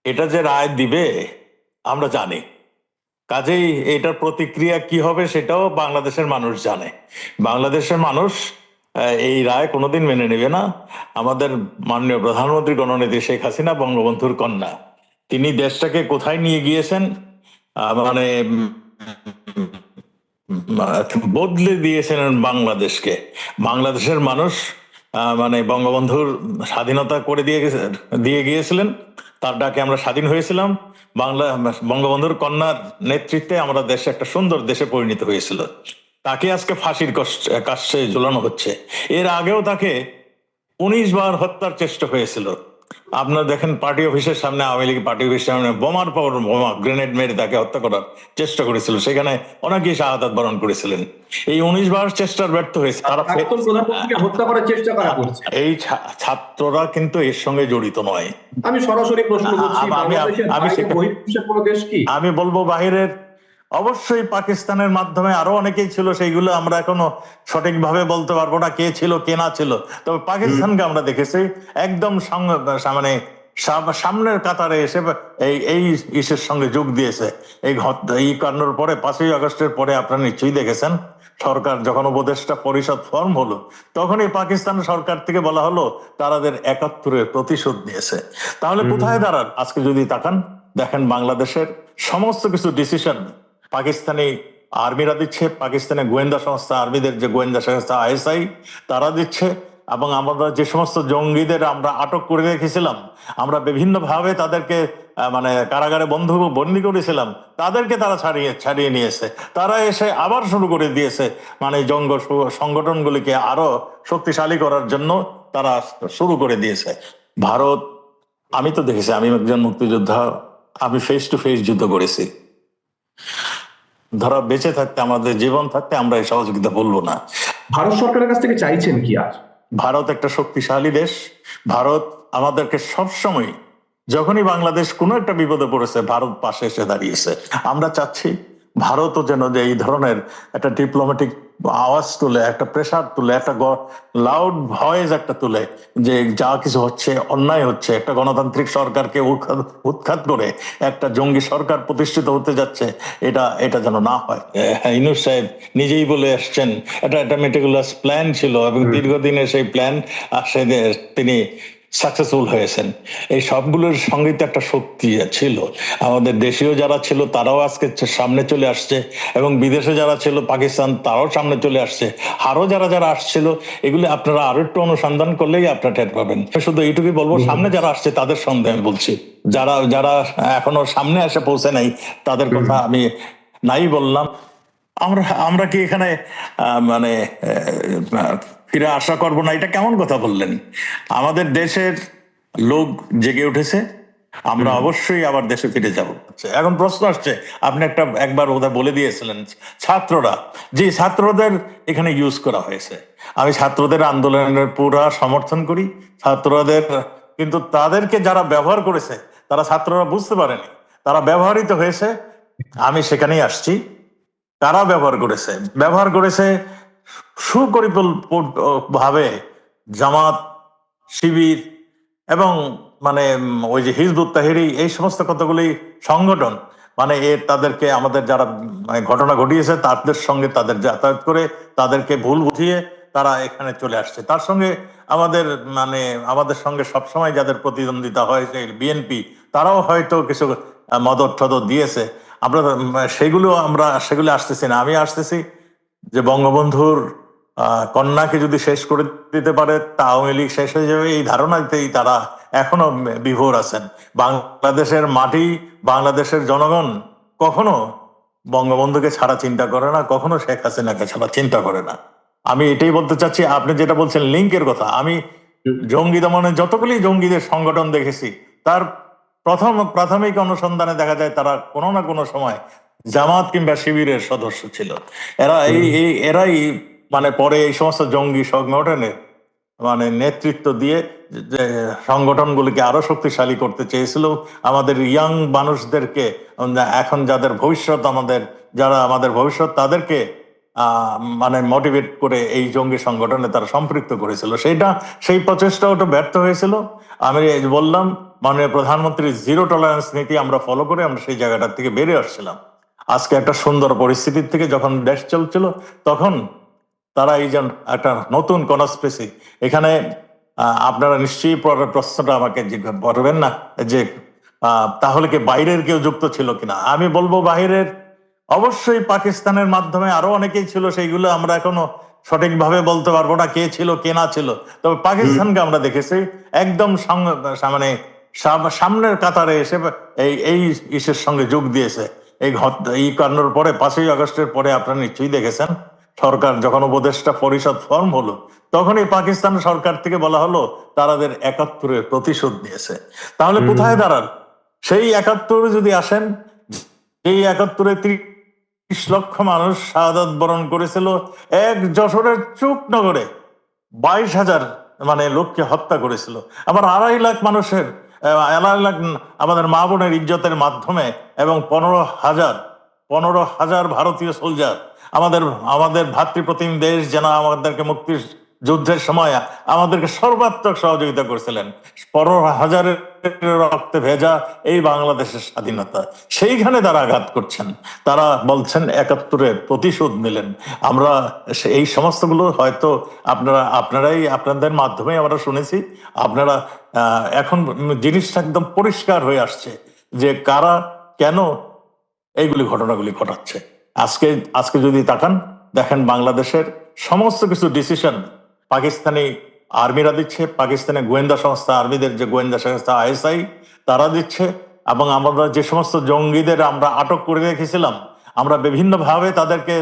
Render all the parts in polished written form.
এটা যে রায় দিবে আমরা জানি, কাজেই এটার প্রতিক্রিয়া কি হবে সেটাও বাংলাদেশের মানুষ জানে। বাংলাদেশের মানুষ এই রায় কোনোদিন মেনে নেবে না। আমাদের মাননীয় প্রধানমন্ত্রী গণনেত্রী শেখ হাসিনা, বঙ্গবন্ধুর কন্যা, তিনি দেশটাকে কোথায় নিয়ে গিয়েছেন, মানে বদলে দিয়েছেন বাংলাদেশকে। বাংলাদেশের মানুষ মানে বঙ্গবন্ধুর স্বাধীনতা করে দিয়ে গিয়েছিলেন, তার ডাকে আমরা স্বাধীন হয়েছিলাম। বঙ্গবন্ধুর কন্যার নেতৃত্বে আমরা দেশে একটা সুন্দর দেশে পরিণত হয়েছিল। তাকে আজকে ফাঁসির কাছে ঝুলানো হচ্ছে। এর আগেও তাকে 19 বার হত্যার চেষ্টা হয়েছিল। আপনারা দেখেন, পার্টি অফিসের সামনে, আওয়ামী লীগ পার্টি অফিসের সামনে বোমার পর বোমা, গ্রেনেড মেরে তাকে হত্যা করার চেষ্টা করেছিল। সেখানে অনেকেই শাহাদাত বরণ করেছিলেন। এই 19 বার চেষ্টার ব্যর্থ হয়েছে তারা। প্রধানমন্ত্রীকে হত্যা করার চেষ্টা করা করছে। এই ছাত্ররা কিন্তু এর সঙ্গে জড়িত নয়। আমি সরাসরি প্রশ্ন করছি, আমি বলবো বাহিরের, অবশ্যই পাকিস্তানের মাধ্যমে আরো অনেকেই ছিল, সেইগুলো আমরা এখনো সঠিকভাবে বলতে পারবো না কে ছিল কে না ছিল। তবে পাকিস্তানকে আমরা দেখেছি একদম মানে সামনের কাতারে এসে এই ইসের সঙ্গে যোগ দিয়েছে। এই কাণ্ডের পরে 5ই আগস্টের পরে আপনারা নিশ্চয়ই দেখেছেন, সরকার যখন উপদেষ্টা পরিষদ ফর্ম হলো, তখনই পাকিস্তান সরকার থেকে বলা হলো তাদের 71-এর প্রতিশোধ নিয়েছে। তাহলে কোথায় দাঁড়ান আজকে যদি তাকান, দেখেন বাংলাদেশের সমস্ত কিছু ডিসিশন পাকিস্তানি আর্মিরা দিচ্ছে, পাকিস্তানি গোয়েন্দা সংস্থা, আর্মিদের যে গোয়েন্দা সংস্থা আইএসআই, তারা দিচ্ছে। এবং আমরা যে সমস্ত জঙ্গিদের আমরা আটক করে রেখেছিলাম, আমরা বিভিন্ন ভাবে তাদেরকে মানে কারাগারে বন্দি করেছিলাম, তাদেরকে তারা ছাড়িয়ে নিয়েছে। তারা এসে আবার শুরু করে দিয়েছে, মানে সংগঠনগুলিকে আরো শক্তিশালী করার জন্য তারা শুরু করে দিয়েছে। ভারত, আমি তো দেখেছি, আমি একজন মুক্তিযোদ্ধা, আমি ফেস টু ফেস যুদ্ধ করেছি। ধরা বেঁচে থাকতে, আমাদের জীবন থাকতে আমরা এই সহযোগিতা বলবো না। ভারত সরকারের কাছ থেকে চাইছেন কি? আর ভারত একটা শক্তিশালী দেশ। ভারত আমাদেরকে সবসময়, যখনই বাংলাদেশ কোনো একটা বিপদে পড়েছে, ভারত পাশে এসে দাঁড়িয়েছে। আমরা চাচ্ছি ভারতও যেন যে এই ধরনের একটা ডিপ্লোম্যাটিক আওয়াজ তুলে, একটা প্রেসার তুলে, একটা লাউড ভয়েস একটা তুলে, যে যা কিছু হচ্ছে, অন্যায় হচ্ছে, একটা গণতান্ত্রিক সরকারকে উৎখাত করে একটা জঙ্গি সরকার প্রতিষ্ঠিত হতে যাচ্ছে, এটা যেন না হয়। ইউনূস সাহেব নিজেই বলে আসছেন একটা মেটিকুলাস প্ল্যান ছিল, এবং দীর্ঘদিনের সেই প্ল্যান তিনি সাকসেসফুল হয়েছেন। এই সবগুলোর সঙ্গে তো একটা শক্তি ছিল। আমাদের দেশীয় যারা ছিল তারাও আজকে সামনে চলে আসছে, এবং বিদেশে যারা ছিল, পাকিস্তান, তারাও সামনে চলে আসছে। আরো যারা যারা আসছিল, এগুলি আপনারা আরো একটু অনুসন্ধান করলেই আপনারা টের পাবেন। শুধু এইটুকুই বলবো, সামনে যারা আসছে তাদের সন্দেহ আমি বলছি, যারা যারা এখনো সামনে এসে পৌঁছে নাই তাদের কথা আমি নাই বললাম। আমরা কি এখানে মানে ফিরে আশা করবো না? এটা কেমন কথা বললেন? আমাদের দেশের লোক জেগে উঠেছে, আমরা অবশ্যই আবার দেশে ফিরে যাব। এখন প্রশ্ন আসছে, আপনি একবার ওদের বলে দিয়েছিলেন ছাত্ররা, যে ছাত্রদের এখানে ইউজ করা হয়েছে। আমি ছাত্রদের আন্দোলনের পুরা সমর্থন করি, ছাত্রদের, কিন্তু তাদেরকে যারা ব্যবহার করেছে, তারা ছাত্ররা বুঝতে পারেনি, তারা ব্যবহৃত হয়েছে। আমি সেখানেই আসছি, কারা ব্যবহার করেছে ভাবে জামাত, শিবির, এবং মানে ওই যে হিজবুত তাহরির, এই সমস্ত কতগুলি সংগঠন, মানে তাদেরকে, আমাদের যারা ঘটনা ঘটিয়েছে তাদের সঙ্গে তাদের যাতায়াত করে, তাদেরকে ভুল বুঝিয়ে তারা এখানে চলে আসছে। তার সঙ্গে আমাদের সঙ্গে সবসময় যাদের প্রতিদ্বন্দ্বিতা হয়, সেই বিএনপি, তারাও হয়তো কিছু মদত টদত দিয়েছে। সেগুলো আসতেছি না। আমি আসতেছি যে বঙ্গবন্ধুর কন্যাকে যদি শেষ করে দিতে পারে, তা আওয়ামী লীগ শেষ হয়ে যাবে, এই ধারণাতেই তারা এখনো বিভোর আছেন। বাংলাদেশের মাটি, বাংলাদেশের জনগণ কখনো বঙ্গবন্ধুকে ছাড়া চিন্তা করে না, কখনো শেখ হাসিনাকে ছাড়া চিন্তা করে না। আমি এটাই বলতে চাচ্ছি। আপনি যেটা বলছেন লিঙ্কের কথা, আমি জঙ্গি দমনে যতগুলি জঙ্গিদের সংগঠন দেখেছি, তার প্রাথমিক অনুসন্ধানে দেখা যায় তারা কোনো না কোনো সময় জামাত কিংবা শিবিরের সদস্য ছিল। এরাই মানে পরে এই সমস্ত জঙ্গি সংগঠনের নেতৃত্ব দিয়ে যে সংগঠনগুলিকে আরো শক্তিশালী করতে চেয়েছিল। আমাদের ইয়াং মানুষদেরকে, এখন যাদের ভবিষ্যৎ, আমাদের ভবিষ্যৎ, তাদেরকে মোটিভেট করে এই জঙ্গি সংগঠনে তারা সম্পৃক্ত করেছিল। সেই প্রচেষ্টা ওটা ব্যর্থ হয়েছিল। আমি বললাম, মাননীয় প্রধানমন্ত্রীর জিরো টলারেন্স নীতি আমরা ফলো করে আমরা সেই জায়গাটার থেকে বেরিয়ে আসছিলাম। আজকে একটা সুন্দর পরিস্থিতির থেকে যখন দেশ চলছিল, তখন তারা এই যে একটা নতুন কনস্পিরেসি এখানে, আপনারা নিশ্চয়ই পরের প্রশ্নটা আমাকে জিজ্ঞাসা করবেন না যে তাহলে কি বাইরের কেউ যুক্ত ছিল কিনা। আমি বলবো বাইরের অবশ্যই পাকিস্তানের মাধ্যমে আরো অনেকেই ছিল, সেইগুলো আমরা এখনো সঠিকভাবে বলতে পারবো না কে ছিল কে না ছিল। তবে পাকিস্তানকে আমরা দেখেছি একদম মানে সামনের কাতারে এসে এই ইসের সঙ্গে যোগ দিয়েছে। এই কাণ্ডের পরে 5ই আগস্টের পরে আপনারা নিশ্চয়ই দেখেছেন, সরকার যখন উপদেষ্টা পরিষদ ফর্ম হলো, তখনই পাকিস্তান সরকার থেকে বলা হলো তাদের 71-এর প্রতিশোধ নিয়েছে। তাহলে কোথায় দাঁড়ান? সেই 71 যদি আসেন, এই 71-এ 30 লক্ষ মানুষ শাহাদাত বরণ করেছিল, এক যশোরের চুকনগরে 22,000 মানে লোককে হত্যা করেছিল, আবার 2.5 লাখ মানুষের 2.5 লাখ আমাদের মা বোনের ইজ্জতের মাধ্যমে, এবং 15,000 ভারতীয় সোলজার আমাদের আমাদের ভাতৃপ্রতিম দেশ যেন আমাদেরকে মুক্তির যুদ্ধের সময় আমাদেরকে সর্বাত্মক সহযোগিতা করেছিলেন। 15,000-এর রক্তে ভেজা এই বাংলাদেশের স্বাধীনতা, সেইখানে তারা আঘাত করছেন। তারা বলছেন 71-এর প্রতিশোধ নিলেন। আমরা এই সমস্তগুলো হয়তো আপনারাই আপনাদের মাধ্যমে আমরা শুনেছি। আপনারা এখন জিনিসটা একদম পরিষ্কার হয়ে আসছে যে কারা কেন এইগুলি ঘটনাগুলি ঘটাচ্ছে। আজকে যদি তাকান, দেখেন বাংলাদেশের সমস্ত কিছু ডিসিশন পাকিস্তানি আর্মিরা দিচ্ছে, পাকিস্তানি গোয়েন্দা সংস্থা, আর্মিদের যে গোয়েন্দা সংস্থা ISI তারা দিচ্ছে, এবং আমরা যে সমস্ত জঙ্গিদের আমরা আটক করে রেখেছিলাম, আমরা বিভিন্ন ভাবে তাদেরকে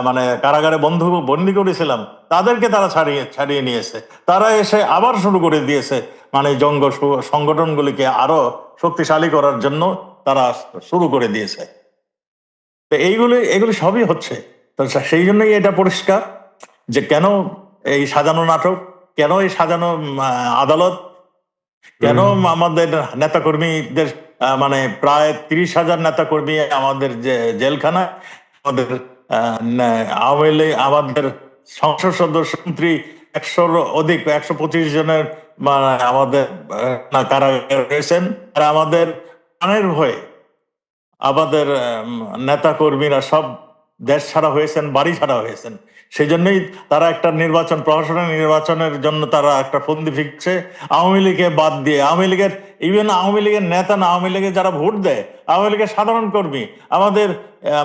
মানে কারাগারে বন্দী করেছিলাম, তাদেরকে তারা ছাড়িয়ে নিয়েছে। তারা এসে আবার শুরু করে দিয়েছে, মানে সংগঠনগুলিকে আরো শক্তিশালী করার জন্য তারা শুরু করে দিয়েছে। তো এগুলি সবই হচ্ছে। তো সেই জন্যই এটা পরিষ্কার যে কেন এই সাজানো নাটক, কেন এই সাজানো আদালত, কেন আমাদের নেতাকর্মীদের মানে প্রায় 30,000 নেতাকর্মী আমাদের যে জেলখানা, আমাদের আওয়ামী লীগ, আমাদের সংসদ সদস্য মন্ত্রী 100-র অধিক 125 জনের আমাদের কারাগারে রয়েছেন। আর আমাদের প্রাণের ভয়ে আমাদের নেতা কর্মীরা সব দেশ ছাড়া হয়েছেন, বাড়ি ছাড়া হয়েছেন। সেই জন্যই তারা একটা প্রশাসনের নির্বাচনের জন্য তারা একটা ফন্দি ফিকছে আওয়ামী লীগকে বাদ দিয়ে। আওয়ামী লীগের আওয়ামী লীগের নেতা না, আওয়ামী লীগের যারা ভোট দেয়, আওয়ামী লীগের সাধারণ কর্মী, আমাদের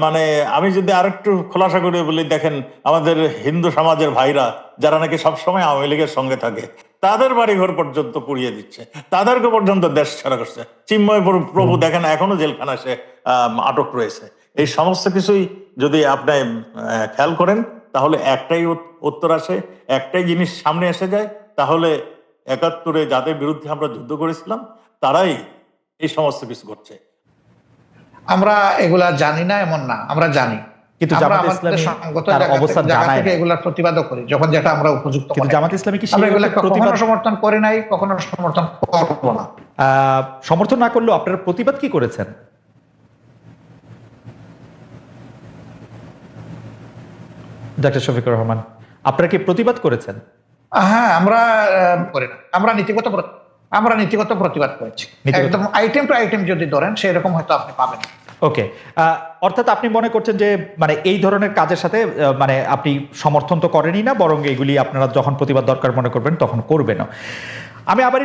মানে আমি যদি আরেকটু খোলাসা করে বলি, দেখেন আমাদের হিন্দু সমাজের ভাইরা যারা নাকি সবসময় আওয়ামী লীগের সঙ্গে থাকে, তাদের বাড়িঘর পর্যন্ত পুড়িয়ে দিচ্ছে, তাদেরকে পর্যন্ত দেশ ছাড়া করছে। চিন্ময় প্রভু দেখেন এখনো জেলখানা সে আটক রয়েছে। এই সমস্ত কিছুই যদি আপনি খেয়াল করেন, তাহলে একটাই উত্তর আসে, একটাই জিনিস সামনে এসে যায়, তাহলে 71-এ যাদের বিরুদ্ধে আমরা যুদ্ধ করেছিলাম তারাই এই সমস্ত কিছু করছে। আমরা এগুলা জানি না এমন না, আমরা জানি, কিন্তু জামাত ইসলামী তার অবস্থান জানায় না, এগুলার প্রতিবাদও করি যখন যেটা আমরা উপযুক্ত। কিন্তু জামাত ইসলামী কি আমরা এগুলা কখনো সমর্থন করি নাই, কখনো সমর্থন করব না। সমর্থন না করলেও আপনারা প্রতিবাদ কি করেছেন? ডক্টর শফিকুর রহমান, আপনারা কি প্রতিবাদ করেছেন? হ্যাঁ, আমরা করি না, আমরা নীতিগত প্রতিবাদ করেছি। একদম আইটেম টু আইটেম যদি ধরেন সেরকম হয়তো আপনি পাবেন। ওকে, অর্থাৎ আপনি মনে করছেন যে মানে এই ধরনের কাজের সাথে মানে আপনি সমর্থন তো করেনই না, বরং এগুলি আপনারা যখন প্রতিবাদ দরকার মনে করবেন তখন করবেন। আমি আবার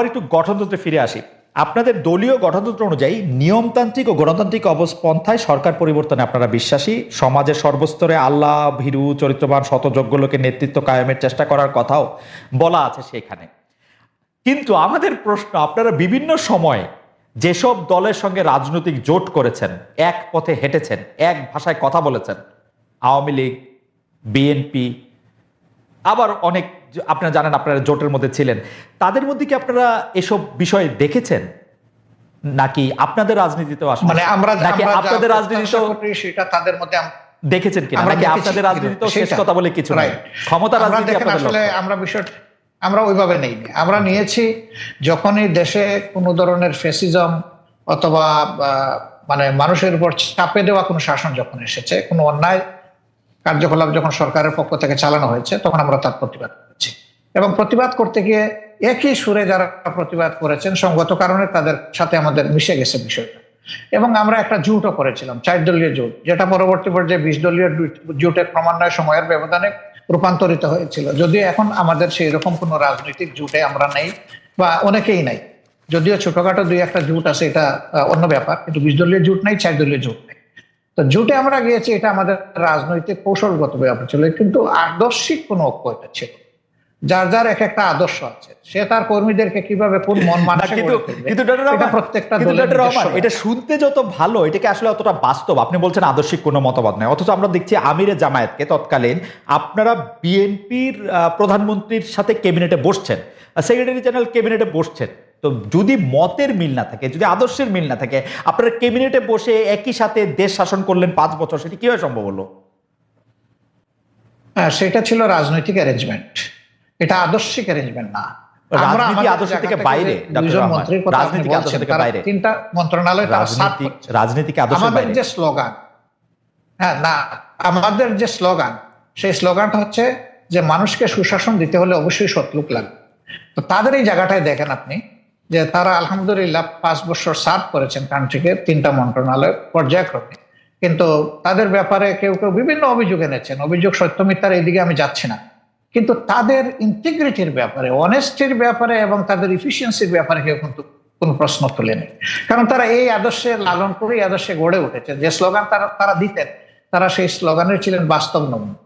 একটু গঠনতন্ত্রে ফিরে আসি। আপনাদের দলীয় গঠনতন্ত্র অনুযায়ী নিয়মতান্ত্রিক ও গণতান্ত্রিক অবস্থায় সরকার পরিবর্তনে আপনারা বিশ্বাসী। সমাজের সর্বস্তরে আল্লাহ ভীরু চরিত্রবান শতযোগ্য লোকের নেতৃত্ব কায়েমের চেষ্টা করার কথাও বলা আছে সেখানে। কিন্তু আমাদের প্রশ্ন, আপনারা বিভিন্ন সময় যেসব দলের সঙ্গে রাজনৈতিক জোট করেছেন, এক পথে হেঁটেছেন, এক ভাষায় কথা বলেছেন, আওয়ামী লীগ, বিএনপি, আবার অনেক আপনারা জানেন আপনারা জোটের মধ্যে ছিলেন, তাদের মধ্যে কি আপনারা এসব বিষয়ে দেখেছেন নাকি আপনাদের রাজনীতিতেও আসলে মানে নাকি আপনাদের রাজনীতিতেও সেটা তাদের মধ্যে দেখেছেন কিনা, নাকি আপনাদের রাজনীতিতেও শেষ কথা বলে কিছু নাই, ক্ষমতা রাজনীতি আপনাদের আসলে আমরা ওইভাবে নেই। আমরা নিয়েছি যখনই দেশে কোনো ধরনের ফ্যাসিজম অথবা মানে মানুষের উপর চাপে দেওয়া কোনো শাসন যখন এসেছে, কোনো অন্যায় কার্যকলাপ যখন সরকারের পক্ষ থেকে চালানো হয়েছে, তখন আমরা তার প্রতিবাদ করেছি। এবং প্রতিবাদ করতে গিয়ে একই সুরে যারা প্রতিবাদ করেছেন সঙ্গত কারণে তাদের সাথে আমাদের মিশে গেছে বিষয়টা। এবং আমরা একটা জোটও করেছিলাম, 4 দলীয় জোট, যেটা পরবর্তী পর্যায়ে 20 দলীয় জোটের ক্রমান্বয়ে সময়ের ব্যবধানে রূপান্তরিত হয়েছিল। যদিও এখন আমাদের সেই রকম কোনো রাজনৈতিক জোটে আমরা নেই বা অনেকেই নাই, যদিও ছোটখাটো 2-1টা জোট আছে, এটা অন্য ব্যাপার, কিন্তু 20 দলীয় জোট নাই, 4 দলীয় জোট নেই। তো জোটে আমরা গিয়েছি, এটা আমাদের রাজনৈতিক কৌশলগত ব্যাপার ছিল, কিন্তু আদর্শিক কোনো ঐক্য এটা ছিল। যার যার এক একটা আদর্শ আছে, সে তার কর্মীদেরকে কিভাবে কোন মন মানসিক প্রত্যেকটা এটা শুনতে যত ভালো, এটাকে আসলে অতটা বাস্তব। আপনি বলছেন আদর্শিক কোনো মতবাদ নয়, অথচ আমরা দেখছি আমিরে জামায়াতকে তৎকালীন আপনারা বিএনপির প্রধানমন্ত্রীর সাথে ক্যাবিনেটে বসছেন, সেক্রেটারি জেনারেল ক্যাবিনেটে বসছেন। তো যদি মতের মিল না থাকে, যদি আদর্শের মিল না থাকে, আপনারা ক্যাবিনেটে বসে একই সাথে দেশ শাসন করলেন 5 বছর, সেটি কিভাবে সম্ভব হলো? সেটা ছিল রাজনৈতিক অ্যারেঞ্জমেন্ট, এটা আদর্শিক অ্যারেঞ্জমেন্ট না। রাজনীতি আদর্শ থেকে বাইরে, রাজনীতি আদর্শ থেকে বাইরে, 3টা মন্ত্রণালয় রাজনীতিকে আদর্শ আমাদের যে স্লোগান, হ্যাঁ না, আমাদের যে স্লোগান, সেই স্লোগানটা হচ্ছে যে মানুষকে সুশাসন দিতে হলে অবশ্যই সৎ লোক লাগবে। তো তাদের এই জায়গাটায় দেখেন আপনি যে তারা আলহামদুলিল্লাহ 5 বছর সার্ভ করেছেন কান্ট্রিকে 3টা মন্ত্রণালয় পর্যায়ক্রমে, কিন্তু তাদের ব্যাপারে কেউ কেউ বিভিন্ন অভিযোগ এনেছেন। অভিযোগ সত্য মিথ্যার এইদিকে আমি যাচ্ছি না, কিন্তু তাদের ইন্টিগ্রিটির ব্যাপারে, অনেস্টির ব্যাপারে এবং তাদের ইফিসিয়েন্সির ব্যাপারে কেউ কিন্তু কোনো প্রশ্ন তোলেনি। কারণ তারা এই আদর্শে লালন করে এই আদর্শে গড়ে উঠেছে। যে স্লোগান তারা দিতেন, তারা সেই স্লোগানের ছিলেন বাস্তব নমুনা।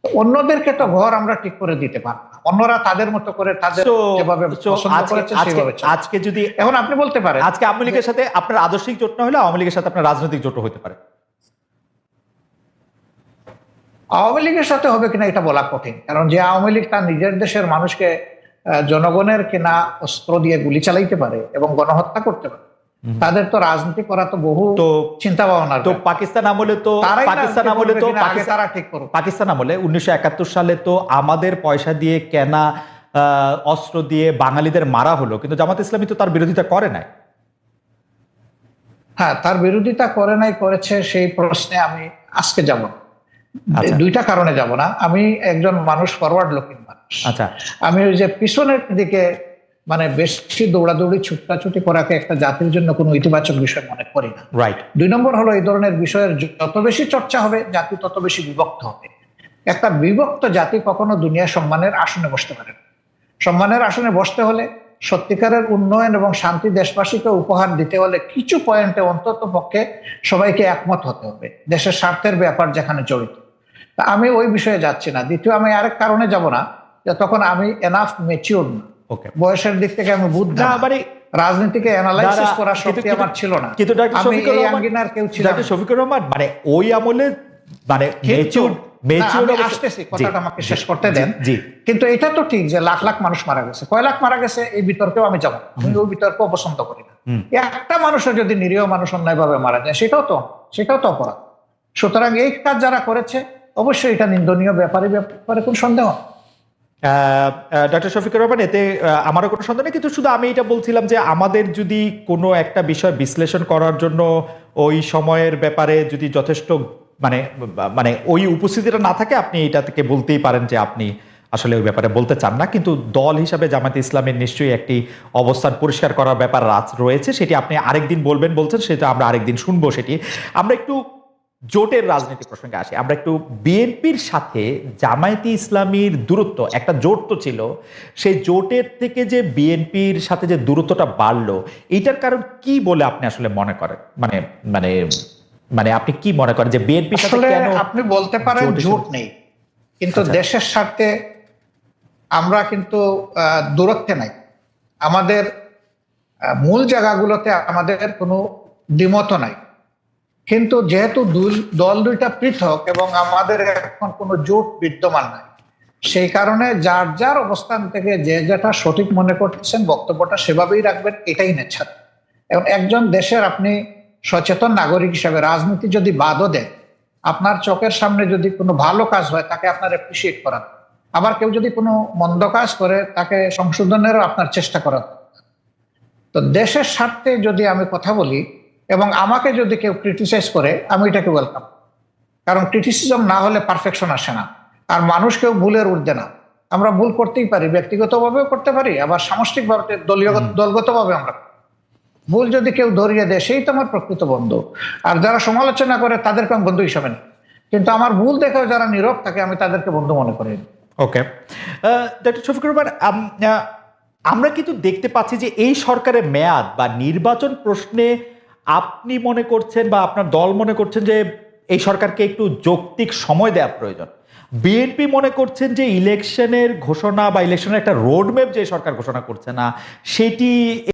অন্যদেরকে তো ঘর আমরা ঠিক করে দিতে পারবো না, অন্যরা তাদের মতো করে তাদের যেভাবে পছন্দ করেছে সেভাবে। আজকে যদি এখন আপনি বলতে পারেন আজকে আওয়ামী লীগের সাথে আপনার আদর্শিক জোট না হলে আওয়ামী লীগের সাথে আপনার রাজনৈতিক জোট হতে পারে। আওয়ামী লীগের সাথে হবে কিনা এটা বলা কঠিন, কারণ যে আওয়ামী লীগ তার নিজের দেশের মানুষকে জনগণের কিনা অস্ত্র দিয়ে গুলি চালাইতে পারে এবং গণহত্যা করতে পারে, তাদের তো রাজনীতি করা তো বহু চিন্তা ভাবনা। তো পাকিস্তান আমলে তো পাকিস্তান আমলে 1971 সালে তো আমাদের পয়সা দিয়ে কেনা অস্ত্র দিয়ে বাঙালিদের মারা হলো, কিন্তু জামাত ইসলামী তো তার বিরোধিতা করে নাই। হ্যাঁ, তার বিরোধিতা করে নাই, করেছে, সেই প্রশ্নে আমি আজকে যাব না। 2টা কারণে যাব না। আমি একজন মানুষ, ফরওয়ার্ড লুকিং মানুষ। আচ্ছা, আমি ওই যে পিছনের দিকে মানে বেশি দৌড়াদৌড়ি ছুটাছুটি করাকে একটা জাতির জন্য কোনো ইতিবাচক বিষয় মনে করি না। রাইট। 2 নম্বর হলো, এই ধরনের বিষয়ের যত বেশি চর্চা হবে জাতি তত বেশি বিভক্ত হবে। একটা বিভক্ত জাতি কখনো দুনিয়া সম্মানের আসনে বসতে পারে না। সম্মানের আসনে বসতে হলে, সত্যিকারের উন্নয়ন এবং শান্তি দেশবাসীকে উপহার দিতে হলে কিছু পয়েন্টে অন্তত পক্ষে সবাইকে একমত হতে হবে, দেশের স্বার্থের ব্যাপার যেখানে জড়িত। তা আমি ওই বিষয়ে যাচ্ছি না। দ্বিতীয়, আমি আরেক কারণে যাব না, যে তখন আমি এনাফ ম্যাচিউর না, বয়সের দিক থেকে আমি বুদ্ধ, রাজনীতিকে অ্যানালাইসিস করার শক্তি আমার ছিল না। কিন্তু আমি এই আঙ্গিনার কেউ ছিল না। শফিকুর রহমান মানে ওই আমলে মানে আসতেছি, কথাটা আমাকে শেষ করতে দেন। কিন্তু এটা তো ঠিক যে লাখ লাখ মানুষ মারা গেছে, কয় লাখ মারা গেছে, এই বিতর্কেও আমি যাব, আমি ওই বিতর্ক পছন্দ করি না। একটা মানুষও যদি নিরীহ মানুষ অন্যায়ভাবে মারা যায়, সেটাও তো অপরাধ। সুতরাং এই কাজ যারা করেছে অবশ্যই এটা নিন্দনীয়, ব্যাপারে কোন সন্দেহ। ডক্টর শফিকুর রহমান, এতে আমারও কোনো সন্দেহ নেই, কিন্তু শুধু আমি এটা বলছিলাম যে আমাদের যদি কোনো একটা বিষয় বিশ্লেষণ করার জন্য ওই সময়ের ব্যাপারে যদি যথেষ্ট মানে ওই উপস্থিতিটা না থাকে, আপনি এটা থেকে বলতেই পারেন যে আপনি আসলে ওই ব্যাপারে বলতে চান না। কিন্তু দল হিসাবে জামায়াতে ইসলামের নিশ্চয়ই একটি অবস্থান পরিষ্কার করার ব্যাপার রয়েছে, সেটি আপনি আরেকদিন বলছেন, সেটা আমরা আরেকদিন শুনবো। সেটি আমরা একটু জোটের রাজনীতি প্রসঙ্গে আসি। আমরা একটু বিএনপির সাথে জামায়াতে ইসলামীর দূরত্ব, একটা জোট তো ছিল, সেই জোটের থেকে যে বিএনপির সাথে যে দূরত্বটা বাড়লো, এইটার কারণ কি বলে আপনি আসলে মনে করেন? মানে আপনি কি মনে করেন যে বিএনপির সাথে কেন? আপনি বলতে পারেন জোট নেই, কিন্তু দেশের স্বার্থে আমরা কিন্তু দূরত্বে নাই। আমাদের মূল জায়গাগুলোতে আমাদের কোনো দ্বিমত নাই, কিন্তু যেহেতু দল 2টা পৃথক এবং আমাদের এখন কোনো জোট বিদ্যমান নাই, সেই কারণে যার যার অবস্থান থেকে যে যেটা সঠিক মনে করতেছেন বক্তব্যটা সেভাবেই রাখবেন, এটাই নেচার। এবং একজন দেশের আপনি সচেতন নাগরিক হিসাবে রাজনীতি যদি বাদও দেন, আপনার চোখের সামনে যদি কোনো ভালো কাজ হয় তাকে আপনার অ্যাপ্রিসিয়েট করান, আবার কেউ যদি কোনো মন্দ কাজ করে তাকে সংশোধনেরও আপনার চেষ্টা করান। তো দেশের স্বার্থে যদি আমি কথা বলি এবং আমাকে যদি কেউ ক্রিটিসাইজ করে, আমি এটাকে ওয়েলকাম, কারণ ক্রিটিসিজম না হলে পারফেকশন আসে না, আর মানুষ কেউ ভুলের ঊর্ধ্বে না। আমরা ভুল করতেই পারি, ব্যক্তিগতভাবেও করতে পারি, আবার সামষ্টিকভাবে দলগতভাবে আমরা ভুল যদি কেউ ধরিয়ে দেয় সেই তো আমার প্রকৃত বন্ধু। আর যারা সমালোচনা করে তাদেরকে আমি বন্ধু হিসাবে নিই, কিন্তু আমার ভুল দেখেও যারা নীরব থাকে আমি তাদেরকে বন্ধু মনে করি। ওকে, ডক্টর শফিকুর রহমান, আমরা কিন্তু দেখতে পাচ্ছি যে এই সরকারের মেয়াদ বা নির্বাচন প্রশ্নে আপনি মনে করছেন বা আপনার দল মনে করছেন যে এই সরকারকে একটু যৌক্তিক সময় দেওয়া প্রয়োজন। বিএনপি মনে করছেন যে ইলেকশনের ঘোষণা বা ইলেকশনের একটা রোডম্যাপ যে সরকার ঘোষণা করছে না সেটি